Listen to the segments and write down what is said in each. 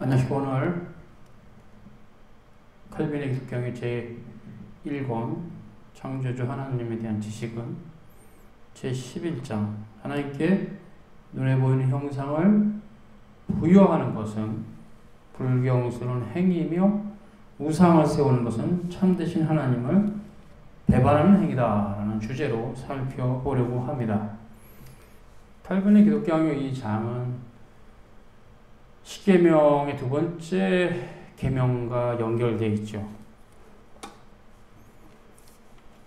안녕하십니까. 오늘 칼빈의 기독경의 제1권 창조주 하나님에 대한 지식은 제11장 하나님께 눈에 보이는 형상을 부여하는 것은 불경스러운 행위이며 우상을 세우는 것은 참되신 하나님을 배반하는 행위다 라는 주제로 살펴보려고 합니다. 칼빈의 기독경의 이 장은 십계명의 두 번째 계명과 연결되어 있죠.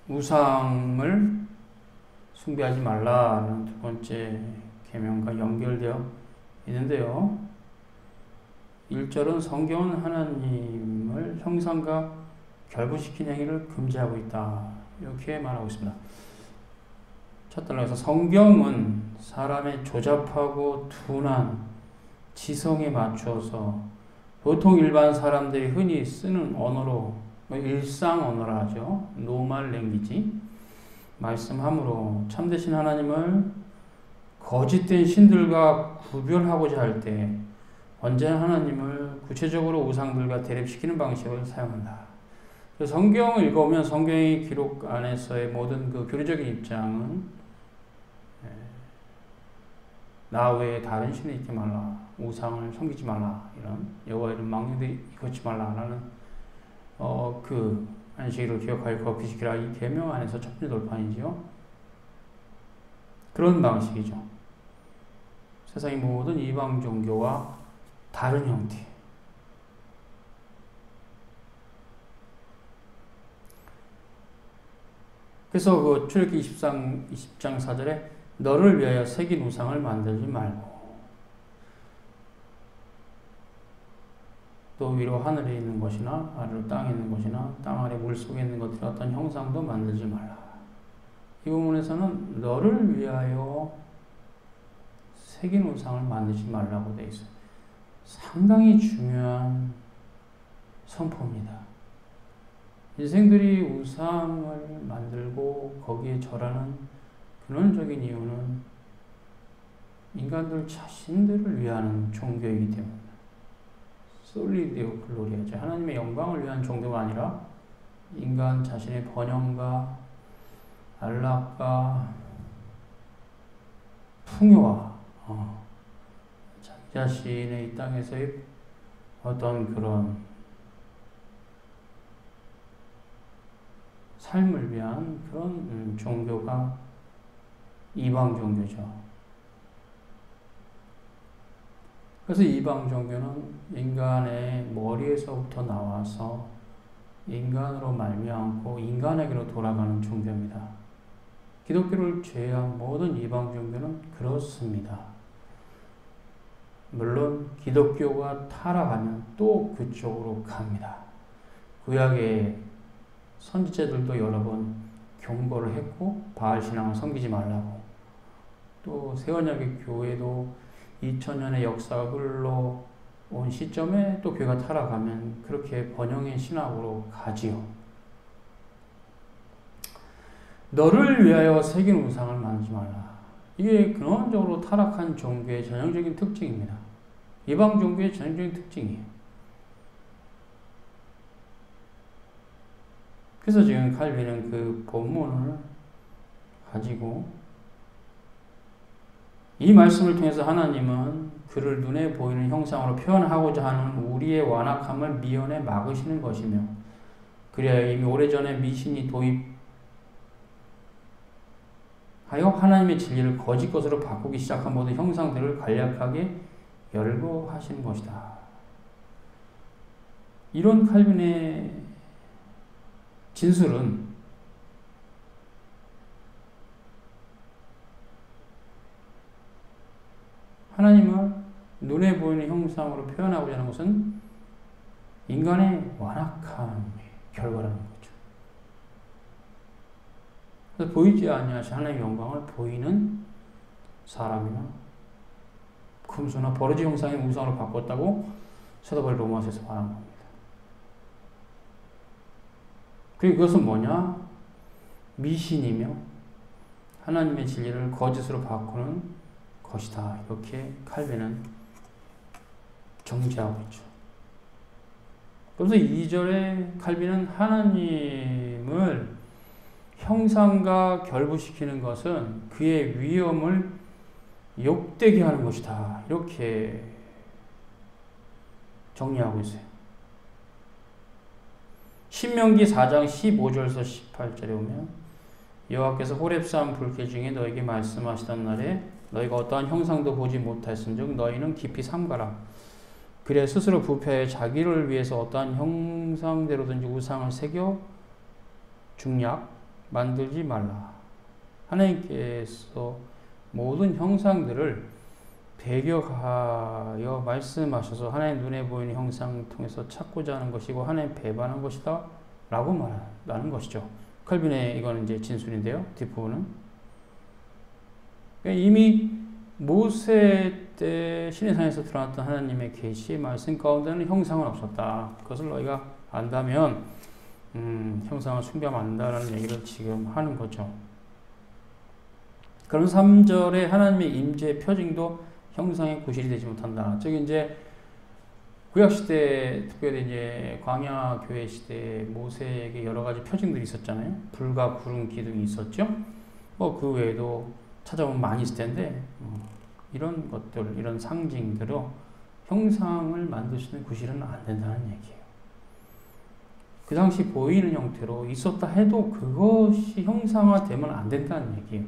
우상을 숭배하지 말라는 두 번째 계명과 연결되어 있는데요. 1절은 성경은 하나님을 형상과 결부시킨 행위를 금지하고 있다. 이렇게 말하고 있습니다. 첫 단락에서 성경은 사람의 조잡하고 둔한 지성에 맞추어서 보통 일반 사람들이 흔히 쓰는 언어로 일상 언어라 하죠. 노멀 랭귀지 말씀함으로 참되신 하나님을 거짓된 신들과 구별하고자 할 때 언제나 하나님을 구체적으로 우상들과 대립시키는 방식을 사용한다. 성경을 읽어보면 성경의 기록 안에서의 모든 그 교리적인 입장은 나 외에 다른 신을 잊지 말라, 우상을 섬기지 말라, 이런 여호와의 이름 망령되이 걷지 말라라는 그 안식일을 기억하여 거룩히 지키라, 이 계명 안에서 첫 번째 돌판이지요. 그런 방식이죠. 세상의 모든 이방 종교와 다른 형태. 그래서 그 출애굽기 20장 4절에 너를 위하여 새긴 우상을 만들지 말고 또 위로 하늘에 있는 것이나 아래로 땅에 있는 것이나 땅 아래 물속에 있는 것들의 어떤 형상도 만들지 말라. 이 부분에서는 너를 위하여 새긴 우상을 만들지 말라고 되어 있어요. 상당히 중요한 선포입니다. 인생들이 우상을 만들고 거기에 절하는 근원적인 이유는 인간들 자신들을 위한 종교이기 때문입니다. 솔리 데오 글로리아죠. 하나님의 영광을 위한 종교가 아니라 인간 자신의 번영과 안락과 풍요와 자기 자신의 이 땅에서의 어떤 그런 삶을 위한 그런 종교가 이방 종교죠. 그래서 이방 종교는 인간의 머리에서부터 나와서 인간으로 말미암고 인간에게로 돌아가는 종교입니다. 기독교를 제외한 모든 이방 종교는 그렇습니다. 물론 기독교가 타락하면 또 그쪽으로 갑니다. 구약의 선지자들도 여러 번 경고를 했고 바알 신앙을 섬기지 말라고, 또 새언약의 교회도 2000년의 역사가 흘러온 시점에 또 교회가 타락하면 그렇게 번영의 신학으로 가지요. 너를 위하여 새긴 우상을 만들지 말라. 이게 근원적으로 타락한 종교의 전형적인 특징입니다. 이방 종교의 전형적인 특징이에요. 그래서 지금 칼빈은 그 본문을 가지고 이 말씀을 통해서 하나님은 그를 눈에 보이는 형상으로 표현하고자 하는 우리의 완악함을 미연에 막으시는 것이며, 그래야 이미 오래전에 미신이 도입하여 하나님의 진리를 거짓 것으로 바꾸기 시작한 모든 형상들을 간략하게 열거하시는 것이다. 이런 칼빈의 진술은 하나님을 눈에 보이는 형상으로 표현하고자 하는 것은 인간의 완악함의 결과라는 거죠. 그래서 보이지 아니하신 하나님의 영광을 보이는 사람이나 금수나 버러지 형상의 우상으로 바꿨다고 사도 바울이 로마서에서 말한 겁니다. 그리고 그것은 뭐냐? 미신이며 하나님의 진리를 거짓으로 바꾸는 것이다. 이렇게 칼빈은 정죄하고 있죠. 그래서 2절에 칼빈은 하나님을 형상과 결부시키는 것은 그의 위엄을 욕되게 하는 것이다. 이렇게 정리하고 있어요. 신명기 4장 15절에서 18절에 보면 여호와께서 호렙산 불길 중에 너에게 말씀하시던 날에 너희가 어떠한 형상도 보지 못하였은즉 너희는 깊이 삼가라. 그래 스스로 부패해 자기를 위해서 어떠한 형상대로든지 우상을 새겨 중약 만들지 말라. 하나님께서 모든 형상들을 배격하여 말씀하셔서 하나님 눈에 보이는 형상을 통해서 찾고자 하는 것이고 하나님 배반한 것이다 라고 말하는 것이죠. 칼빈의 이거는 이제 진술인데요. 뒷부분은 이미 모세 때 시내산에서 드러났던 하나님의 계시의 말씀 가운데는 형상은 없었다. 그것을 너희가 안다면 형상을 숭배하면 안 된다라는 얘기를 지금 하는 거죠. 그럼 3절에 하나님의 임재의 표징도 형상의 구실이 되지 못한다. 즉 이제 구약시대 특별히 이제 광야교회 시대에 모세에게 여러 가지 표징들이 있었잖아요. 불과 구름 기둥이 있었죠. 뭐 그 외에도 찾아보면 많이 있을 텐데 이런 것들, 이런 상징들로 형상을 만드시는 구실은 안 된다는 얘기예요. 그 당시 보이는 형태로 있었다 해도 그것이 형상화되면 안 된다는 얘기예요.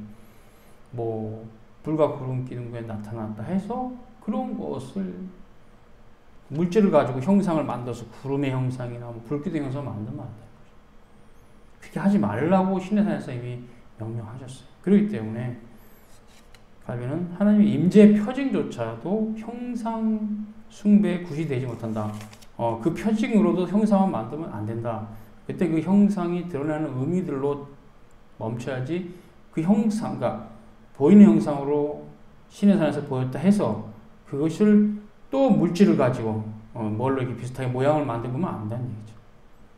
뭐 불과 구름 기둥에 나타났다 해서 그런 것을 물질을 가지고 형상을 만들어서 구름의 형상이나 뭐 불기둥 형상을 만들면 안 돼요. 그렇게 하지 말라고 시내산에서 이미 명령하셨어요. 그렇기 때문에 칼빈은 하나님의 임재의 표징조차도 형상 숭배에 구시되지 못한다. 그 표징으로도 형상을 만들면 안 된다. 그때 그 형상이 드러나는 의미들로 멈춰야지 그 형상, 그러니까 보이는 형상으로 시내산에서 보였다 해서 그것을 또 물질을 가지고 뭘로 이렇게 비슷하게 모양을 만들면 안 된다는 얘기죠.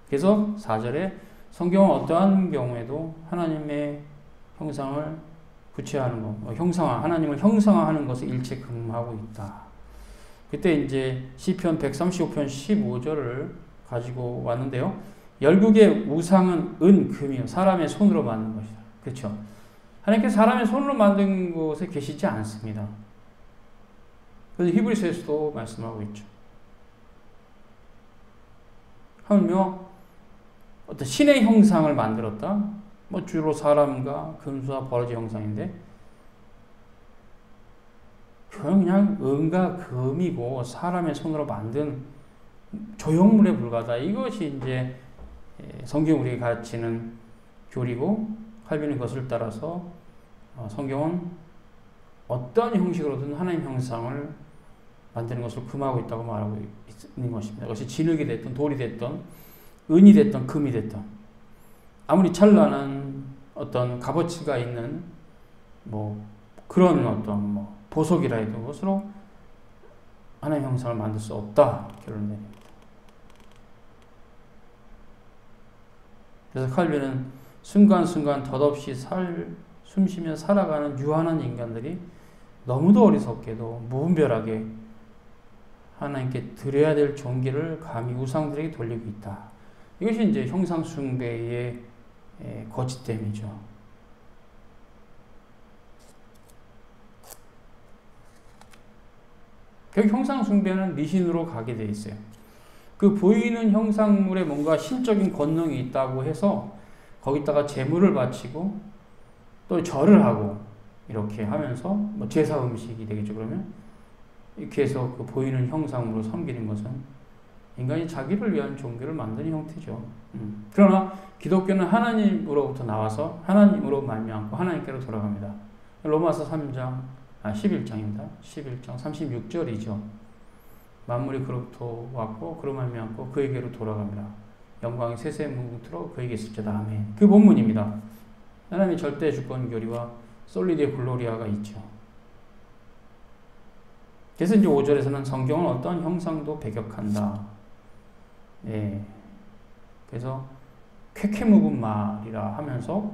그래서 4절에 성경은 어떠한 경우에도 하나님의 형상을 구체화하는 것, 하나님을 형상화하는 것을 일체 금하고 있다. 그때 이제 시편 135편 15절을 가지고 왔는데요. 열국의 우상은 은, 금이요. 사람의 손으로 만든 것이다. 그렇죠? 하나님께서 사람의 손으로 만든 곳에 계시지 않습니다. 그래서 히브리서에서도 말씀하고 있죠. 하물며 어떤 신의 형상을 만들었다. 뭐 주로 사람과 금수와 버러지 형상인데 그냥 은과 금이고 사람의 손으로 만든 조형물에 불과하다. 이것이 이제 성경 우리에게 가르치는 교리고 칼빈은 그것을 따라서 성경은 어떤 형식으로든 하나님 형상을 만드는 것을 금하고 있다고 말하고 있는 것입니다. 그것이 진흙이 됐든 돌이 됐든 은이 됐든 금이 됐든 아무리 찬란한 어떤 값어치가 있는 뭐 그런 어떤 뭐 보석이라 해도 그것으로 하나님 형상을 만들 수 없다 결론 내립니다. 그래서 칼빈은 순간순간 덧없이 숨쉬며 살아가는 유한한 인간들이 너무도 어리석게도 무분별하게 하나님께 드려야 될 존귀를 감히 우상들에게 돌리고 있다. 이것이 이제 형상 숭배의 거짓됨이죠. 결국 형상 숭배는 미신으로 가게 돼 있어요. 그 보이는 형상물에 뭔가 신적인 권능이 있다고 해서 거기다가 제물을 바치고 또 절을 하고 이렇게 하면서 뭐 제사 음식이 되겠죠. 그러면 이렇게 해서 그 보이는 형상으로 섬기는 것은 인간이 자기를 위한 종교를 만드는 형태죠. 그러나 기독교는 하나님으로부터 나와서 하나님으로 말미암고 하나님께로 돌아갑니다. 로마서 11장입니다. 11장 36절이죠. 만물이 그로부터 왔고 그로 말미암고 그에게로 돌아갑니다. 영광이 세세무토록 그에게 있을지어다. 아멘. 그 본문입니다. 하나님의 절대 주권 교리와 솔리디의 글로리아가 있죠. 그래서 이제 5절에서는 성경은 어떤 형상도 배격한다. 예. 그래서 쾌쾌 묵은 말이라 하면서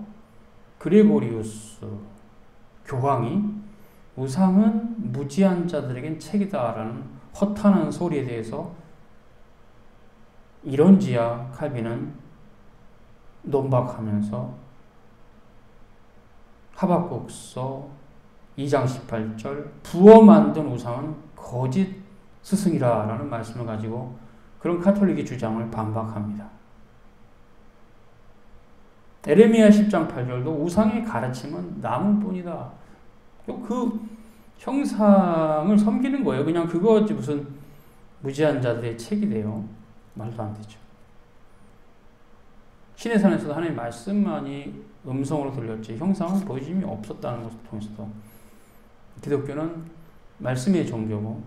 그레고리우스 교황이 우상은 무지한 자들에겐 책이다라는 허탄한 소리에 대해서 이런지야 칼빈은 논박하면서 하박국서 2장 18절 부어 만든 우상은 거짓 스승이라 라는 말씀을 가지고 그런 카톨릭의 주장을 반박합니다. 에레미야 10장 8절도 우상의 가르침은 나무뿐이다. 그 형상을 섬기는 거예요. 그냥 그거 무슨 무지한 자들의 책이 돼요. 말도 안 되죠. 신의 산에서도 하나님의 말씀만이 음성으로 들렸지 형상은 보여짐이 없었다는 것을 통해서도 기독교는 말씀의 종교고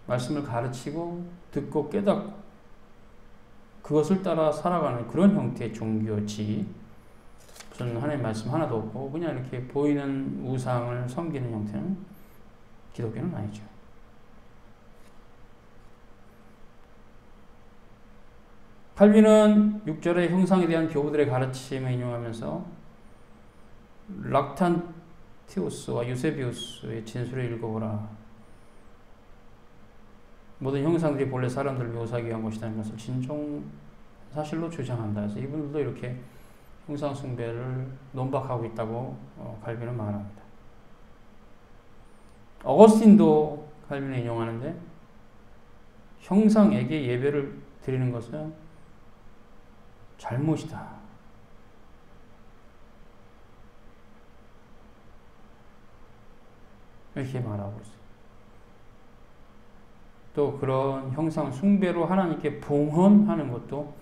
말씀을 가르치고 듣고 깨닫고 그것을 따라 살아가는 그런 형태의 종교지 무슨 하나님의 말씀 하나도 없고 그냥 이렇게 보이는 우상을 섬기는 형태는 기독교는 아니죠. 칼빈은 6절의 형상에 대한 교부들의 가르침을 인용하면서 락탄티우스와 유세비우스의 진술을 읽어보라. 모든 형상들이 본래 사람들을 묘사하기 위한 것이라는 것을 진정 사실로 주장한다. 그래서 이분들도 이렇게 형상 숭배를 논박하고 있다고 칼빈은 말합니다. 어거스틴도 칼빈을 인용하는데 형상에게 예배를 드리는 것은 잘못이다. 이렇게 말하고 있어요. 또 그런 형상 숭배로 하나님께 봉헌하는 것도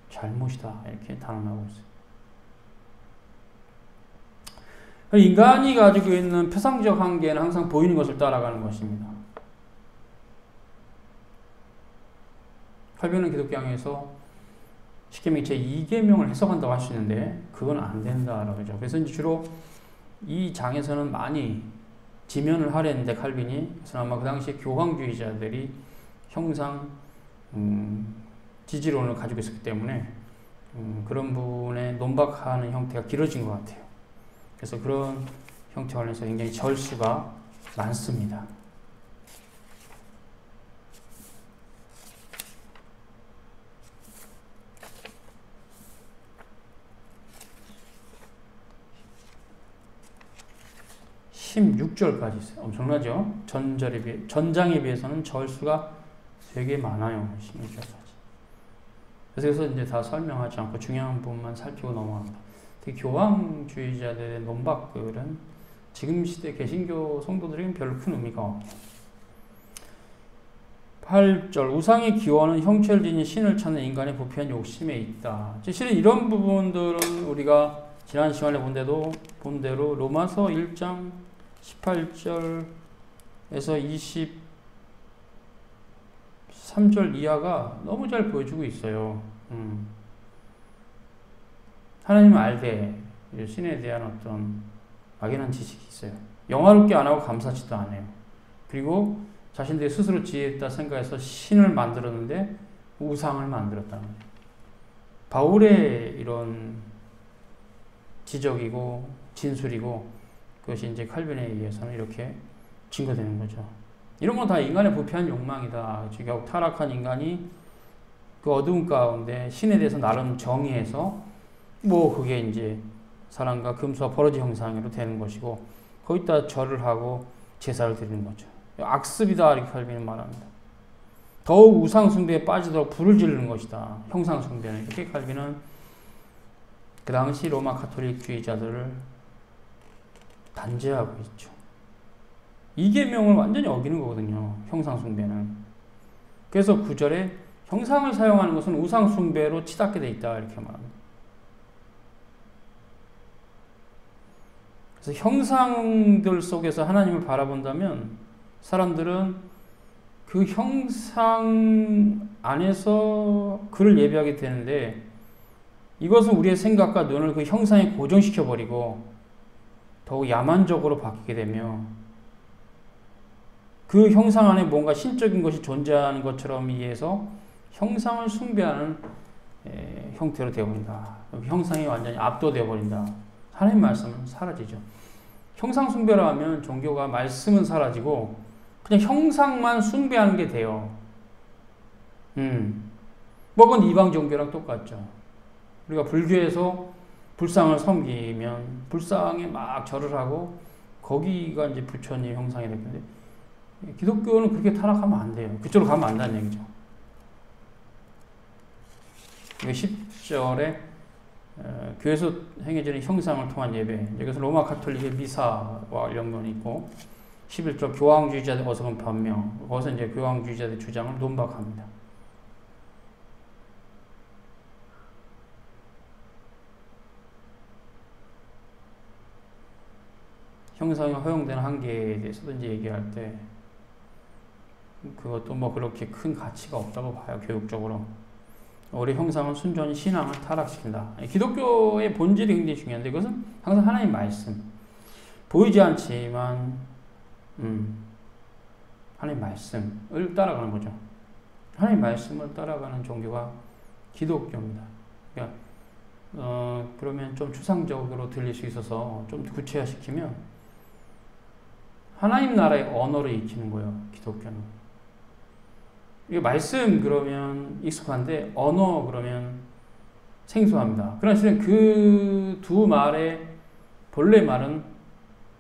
잘못이다. 이렇게 단언하고 있어요. 인간이 가지고 있는 표상적 한계는 항상 보이는 것을 따라가는 것입니다. 칼빈은 기독교에서 십계명 제2계명을 해석한다고 할 수 있는데 그건 안 된다라고 하죠. 그래서 이제 주로 이 장에서는 많이 지면을 하려는데 칼빈이 그래서 아마 그 당시에 교황주의자들이 형상 지지론을 가지고 있었기 때문에 그런 부분에 논박하는 형태가 길어진 것 같아요. 그래서 그런 형태 관련해서 굉장히 절수가 많습니다. (16절까지) 있어요. 엄청나죠? 전장에 비해서는 절수가 되게 많아요. 16절까지. 그래서 이제 다 설명하지 않고 중요한 부분만 살피고 넘어갑니다. 특히 교황주의자들의 논박글은 지금 시대 개신교 성도들에게는 별로 큰 의미가 없네요. 8절 우상의 기원은 형체를 지닌 신을 찾는 인간의 부패한 욕심에 있다. 실은 이런 부분들은 우리가 지난 시간에 본 대로 로마서 1장 18절에서 23절 이하가 너무 잘 보여주고 있어요. 하나님을 알되 신에 대한 어떤 막연한 지식이 있어요. 영화롭게 안 하고 감사치도 않아요. 그리고 자신들이 스스로 지혜있다 생각해서 신을 만들었는데 우상을 만들었다는 거예요. 바울의 이런 지적이고 진술이고 그것이 이제 칼빈에 의해서는 이렇게 증거되는 거죠. 이런 건 다 인간의 부패한 욕망이다. 결국 타락한 인간이 그 어두운 가운데 신에 대해서 나름 정의해서 그게 이제 사람과 금수와 버러지 형상으로 되는 것이고 거기다 절을 하고 제사를 드리는 거죠. 악습이다 이렇게 칼빈은 말합니다. 더욱 우상 숭배에 빠지도록 불을 지르는 것이다. 형상 숭배는 이렇게 칼빈은 그 당시 로마 가톨릭주의자들을 단죄하고 있죠. 이 계명을 완전히 어기는 거거든요. 형상 숭배는. 그래서 9절에 형상을 사용하는 것은 우상 숭배로 치닫게 돼 있다 이렇게 말합니다. 그래서 형상들 속에서 하나님을 바라본다면 사람들은 그 형상 안에서 그를 예배하게 되는데 이것은 우리의 생각과 눈을 그 형상에 고정시켜버리고 더욱 야만적으로 바뀌게 되며 그 형상 안에 뭔가 신적인 것이 존재하는 것처럼 이해해서 형상을 숭배하는 형태로 되어버린다. 형상이 완전히 압도되어버린다. 하나님 말씀은 사라지죠. 형상 숭배라 하면 종교가 말씀은 사라지고 그냥 형상만 숭배하는 게 돼요. 뭐 그건 이방 종교랑 똑같죠. 우리가 불교에서 불상을 섬기면 불상에 막 절을 하고 거기가 이제 부처님 형상이 될 건데 기독교는 그렇게 타락하면 안 돼요. 그쪽으로 가면 안 된다는 얘기죠. 10절에 교회에서 행해지는 형상을 통한 예배, 여기서 로마 가톨릭의 미사와 연관이 있고 11절 교황주의자들 어성은 변명, 거기서 이제 교황주의자들의 주장을 논박합니다. 형상이 허용되는 한계에 대해서도 이제 얘기할 때 그것도 뭐 그렇게 큰 가치가 없다고 봐요. 교육적으로. 우리 형상은 순전히 신앙을 타락시킨다. 기독교의 본질이 굉장히 중요한데 이것은 항상 하나님 말씀. 보이지 않지만 하나님 말씀을 따라가는 거죠. 하나님 말씀을 따라가는 종교가 기독교입니다. 그러니까 그러면 좀 추상적으로 들릴 수 있어서 좀 구체화시키면 하나님 나라의 언어를 익히는 거예요. 기독교는. 이게 말씀 그러면 익숙한데 언어 그러면 생소합니다. 그러나 실은 그 두 말의 본래 말은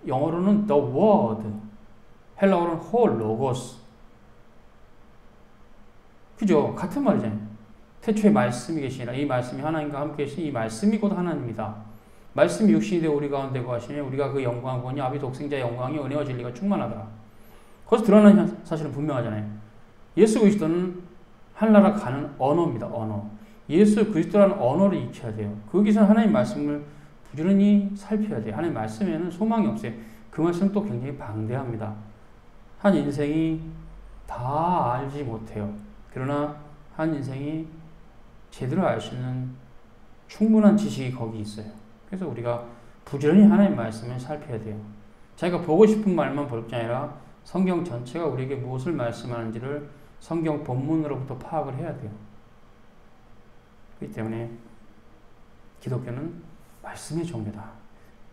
영어로는 the word, 헬라어로는 ho logos. 그죠? 같은 말이잖아요. 태초에 말씀이 계시니라. 이 말씀이 하나님과 함께 계시니 이 말씀이 곧 하나님이다. 말씀이 육신이 되어 우리 가운데 거하시니 우리가 그 영광을 보니 아비 독생자의 영광이 은혜와 진리가 충만하더라. 거기서 드러나는 사실은 분명하잖아요. 예수 그리스도는 하늘나라 가는 언어입니다. 언어. 예수 그리스도라는 언어를 익혀야 돼요. 거기서 하나님 말씀을 부지런히 살펴야 돼요. 하나님 말씀에는 소망이 없어요. 그 말씀은 또 굉장히 방대합니다. 한 인생이 다 알지 못해요. 그러나 한 인생이 제대로 알 수 있는 충분한 지식이 거기 있어요. 그래서 우리가 부지런히 하나님 말씀을 살펴야 돼요. 자기가 보고 싶은 말만 볼 게 아니라 성경 전체가 우리에게 무엇을 말씀하는지를 성경 본문으로부터 파악을 해야 돼요. 그렇기 때문에 기독교는 말씀의 종교다.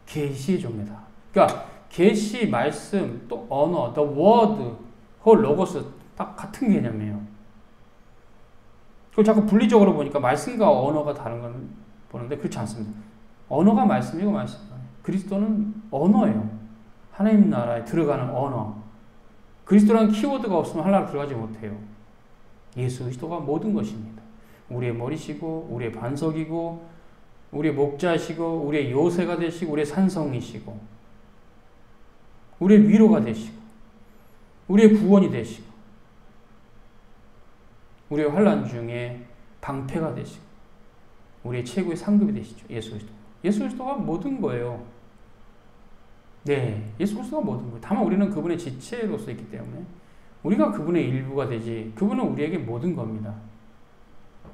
계시의 종교다. 그러니까 계시, 말씀, 또 언어, the word, whole logos 다 같은 개념이에요. 그걸 자꾸 분리적으로 보니까 말씀과 언어가 다른 건 보는데 그렇지 않습니다. 언어가 말씀이고 말씀이에요. 그리스도는 언어예요. 하나님 나라에 들어가는 언어. 그리스도라는 키워드가 없으면 하나로 들어가지 못해요. 예수 그리스도가 모든 것입니다. 우리의 머리시고 우리의 반석이고 우리의 목자시고 우리의 요새가 되시고 우리의 산성이시고 우리의 위로가 되시고 우리의 구원이 되시고 우리의 환난 중에 방패가 되시고 우리의 최고의 상급이 되시죠. 예수 그리스도. 예수 그리스도가 모든 거예요. 네, 예수 그리스도가 모든 거예요. 다만 우리는 그분의 지체로서 있기 때문에 우리가 그분의 일부가 되지 그분은 우리에게 모든 겁니다.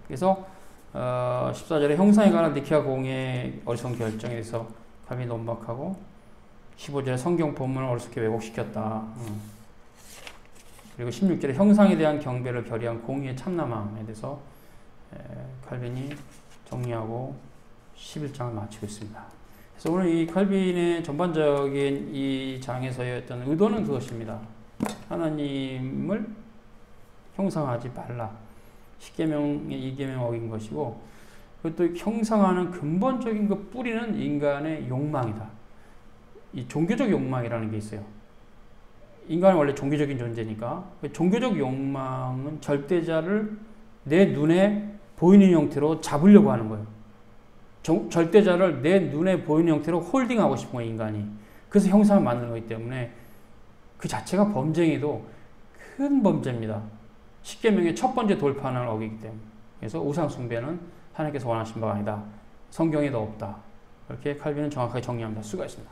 그래서 14절에 형상에 관한 니케아 공의 어리석은 결정에 대해서 칼빈이 논박하고 15절에 성경 본문을 어리석게 왜곡시켰다. 그리고 16절에 형상에 대한 경배를 결의한 공의의 참남함에 대해서 칼빈이 정리하고 11장을 마치고 있습니다. 그래서 오늘 이 칼빈의 전반적인 이 장에서의 어떤 의도는 그것입니다. 하나님을 형상하지 말라. 10계명의 2계명 어긴 것이고 그것도 형상하는 근본적인 그 뿌리는 인간의 욕망이다. 이 종교적 욕망이라는 게 있어요. 인간은 원래 종교적인 존재니까 종교적 욕망은 절대자를 내 눈에 보이는 형태로 잡으려고 하는 거예요. 절대자를 내 눈에 보이는 형태로 홀딩하고 싶은 거예요, 인간이. 그래서 형상을 만드는 거기 때문에 그 자체가 범죄에도 큰 범죄입니다. 10계명의 첫 번째 돌판을 어기기 때문에. 그래서 우상 숭배는 하나님께서 원하신 바가 아니다. 성경에도 없다. 이렇게 칼빈은 정확하게 정리합니다. 수고하셨습니다.